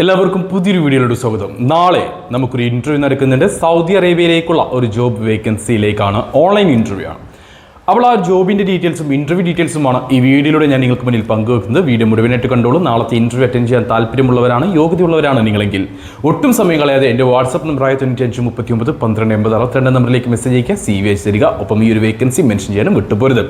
എല്ലാവർക്കും പുതിയൊരു വീഡിയോയിലോട്ട് സ്വാഗതം. നാളെ നമുക്കൊരു ഇന്റർവ്യൂ നടക്കുന്നുണ്ട്. സൗദി അറേബ്യയിലേക്കുള്ള ഒരു ജോബ് വേക്കൻസിയിലേക്കാണ്. ഓൺലൈൻ ഇന്റർവ്യൂ ആണ്. അപ്പോൾ ആ ജോബിൻ്റെ ഡീറ്റെയിൽസും ഇന്റർവ്യൂ ഡീറ്റെയിൽസുമാണ് ഈ വീഡിയോയിലൂടെ ഞാൻ നിങ്ങൾക്ക് മുന്നിൽ പങ്കുവെക്കുന്നത്. വീഡിയോ മുഴുവനായിട്ട് കണ്ടോളൂ. നാളത്തെ ഇന്റർവ്യൂ അറ്റൻഡ് ചെയ്യാൻ താല്പര്യമുള്ളവരാണ്, യോഗ്യതയുള്ളവരാണ് നിങ്ങളെങ്കിൽ ഒട്ടും സമയം കളയാതെ എൻ്റെ വാട്സ്ആപ്പ് നമ്പറായ 9539121262 നമ്പറിലേക്ക് മെസ്സേജ് അയക്കുക, CV അയച്ച് തരിക. ഒപ്പം ഈ ഒരു വേക്കൻസി മെൻഷൻ ചെയ്യാനും വിട്ടുപോരുത്.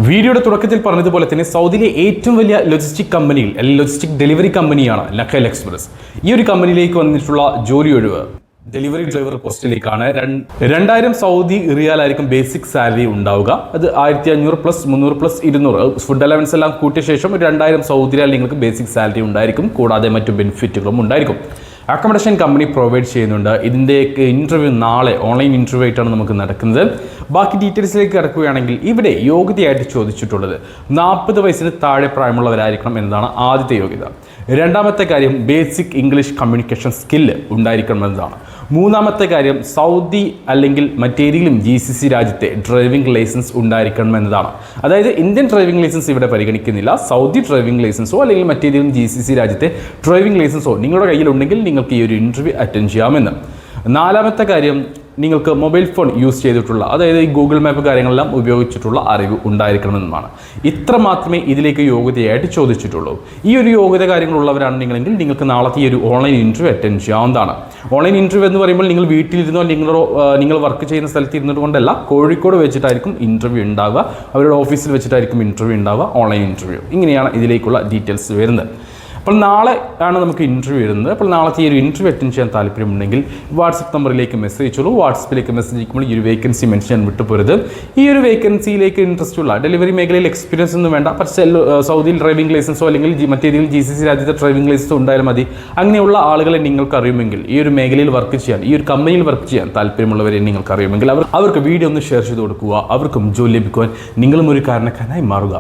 വീഡിയോയുടെ തുടക്കത്തിൽ പറഞ്ഞതുപോലെ തന്നെ സൗദിയിലെ ഏറ്റവും വലിയ ലോജിസ്റ്റിക് കമ്പനിയിൽ അല്ലെങ്കിൽ ലോജിസ്റ്റിക് ഡെലിവറി കമ്പനിയാണ് നഖൽ എക്സ്പ്രസ്. ഈ ഒരു കമ്പനിയിലേക്ക് വന്നിട്ടുള്ള ജോലി ഒഴിവ് ഡെലിവറി ഡ്രൈവർ പോസ്റ്റിലേക്കാണ്. 2000 സൗദി റിയാലായിരിക്കും ബേസിക് സാലറി ഉണ്ടാവുക. അത് 1500 പ്ലസ് 300 പ്ലസ് 200 ഫുഡ് അലവൻസ് എല്ലാം കൂട്ടിയ ശേഷം 2000 സൗദി റിയാൽ നിങ്ങൾക്ക് ബേസിക് സാലറി ഉണ്ടായിരിക്കും. കൂടാതെ മറ്റു ബെനിഫിറ്റുകളും ഉണ്ടായിരിക്കും. അക്കോമഡേഷൻ കമ്പനി പ്രൊവൈഡ് ചെയ്യുന്നുണ്ട്. ഇതിൻ്റെയൊക്കെ ഇൻ്റർവ്യൂ നാളെ ഓൺലൈൻ ഇൻ്റർവ്യൂ ആയിട്ടാണ് നമുക്ക് നടക്കുന്നത്. ബാക്കി ഡീറ്റെയിൽസിലേക്ക് കിടക്കുകയാണെങ്കിൽ ഇവിടെ യോഗ്യതയായിട്ട് ചോദിച്ചിട്ടുള്ളത് 40 വയസ്സിന് താഴെ പ്രായമുള്ളവരായിരിക്കണം എന്നതാണ് ആദ്യത്തെ യോഗ്യത. രണ്ടാമത്തെ കാര്യം ബേസിക് ഇംഗ്ലീഷ് കമ്മ്യൂണിക്കേഷൻ സ്കില്ല് ഉണ്ടായിരിക്കണം എന്നതാണ്. മൂന്നാമത്തെ കാര്യം സൗദി അല്ലെങ്കിൽ മറ്റേതെങ്കിലും GCC രാജ്യത്തെ ഡ്രൈവിംഗ് ലൈസൻസ് ഉണ്ടായിരിക്കണം എന്നതാണ്. അതായത് ഇന്ത്യൻ ഡ്രൈവിംഗ് ലൈസൻസ് ഇവിടെ പരിഗണിക്കുന്നില്ല. സൗദി ഡ്രൈവിംഗ് ലൈസൻസോ അല്ലെങ്കിൽ മറ്റേതെങ്കിലും GCC രാജ്യത്തെ ഡ്രൈവിംഗ് ലൈസൻസോ നിങ്ങളുടെ കയ്യിലുണ്ടെങ്കിൽ നിങ്ങൾക്ക് ഈ ഒരു ഇൻ്റർവ്യൂ അറ്റൻഡ് ചെയ്യാമെന്ന്. നാലാമത്തെ കാര്യം നിങ്ങൾക്ക് മൊബൈൽ ഫോൺ യൂസ് ചെയ്തിട്ടുള്ള, അതായത് ഈ ഗൂഗിൾ മാപ്പ് കാര്യങ്ങളെല്ലാം ഉപയോഗിച്ചിട്ടുള്ള അറിവ് ഉണ്ടായിരിക്കണമെന്നാണ്. ഇത്ര മാത്രമേ ഇതിലേക്ക് യോഗ്യതയായിട്ട് ചോദിച്ചിട്ടുള്ളൂ. ഈ ഒരു യോഗ്യത കാര്യങ്ങളുള്ളവരാണ് നിങ്ങളെങ്കിൽ നിങ്ങൾക്ക് നാളത്തെ ഈ ഒരു ഓൺലൈൻ ഇൻ്റർവ്യൂ അറ്റൻഡ് ചെയ്യാവുന്നതാണ്. ഓൺലൈൻ ഇൻ്റർവ്യൂ എന്ന് പറയുമ്പോൾ നിങ്ങൾ വീട്ടിലിരുന്നോ നിങ്ങൾ വർക്ക് ചെയ്യുന്ന സ്ഥലത്ത് ഇരുന്നിട്ട് കൊണ്ടല്ല, കോഴിക്കോട് വെച്ചിട്ടായിരിക്കും ഇൻ്റർവ്യൂ ഉണ്ടാവുക. അവരുടെ ഓഫീസിൽ വെച്ചിട്ടായിരിക്കും ഇൻ്റർവ്യൂ ഉണ്ടാവുക, ഓൺലൈൻ ഇൻ്റർവ്യൂ. ഇങ്ങനെയാണ് ഇതിലേക്കുള്ള ഡീറ്റെയിൽസ് വരുന്നത്. അപ്പോൾ നാളെ ആണ് നമുക്ക് ഇൻ്റർവ്യൂ വരുന്നത്. അപ്പോൾ നാളത്തെ ഈ ഒരു ഇൻ്റർവ്യൂ അറ്റൻഡ് ചെയ്യാൻ താല്പര്യമുണ്ടെങ്കിൽ വാട്സപ്പ് നമ്പറിലേക്ക് മെസ്സേജ് അയച്ചോളൂ. വാട്സപ്പിലേക്ക് മെസ്സേജ് അയക്കുമ്പോൾ ഈ ഒരു വേക്കൻസി മെൻഷൻ ചെയ്യാൻ വിട്ടുപോരുത്. ഈ ഒരു വേക്കൻസിയിലേക്ക് ഇൻട്രസ്റ്റ് ഉള്ള ഡെലിവറി മേഖലയിൽ എക്സ്പീരിയൻസ് ഒന്നും വേണ്ട, പക്ഷേ സൗദിയിൽ ഡ്രൈവിംഗ് ലൈസൻസോ അല്ലെങ്കിൽ മറ്റേതെങ്കിലും GCC രാജ്യത്തെ ഡ്രൈവിംഗ് ലൈസൻസോ ഉണ്ടായാലും മതി. അങ്ങനെയുള്ള ആളുകളെ നിങ്ങൾക്ക് അറിയുമെങ്കിൽ, ഈ ഒരു മേഖലയിൽ വർക്ക് ചെയ്യാൻ, ഈ ഒരു കമ്പനിയിൽ വർക്ക് ചെയ്യാൻ താല്പര്യമുള്ളവരെ നിങ്ങൾക്ക് അറിയുമെങ്കിൽ അവർക്ക് വീഡിയോ ഒന്ന് ഷെയർ ചെയ്ത് കൊടുക്കുക. അവർക്കും ജോലി ലഭിക്കുവാൻ നിങ്ങളും ഒരു കാരണക്കാരനായി മാറുക.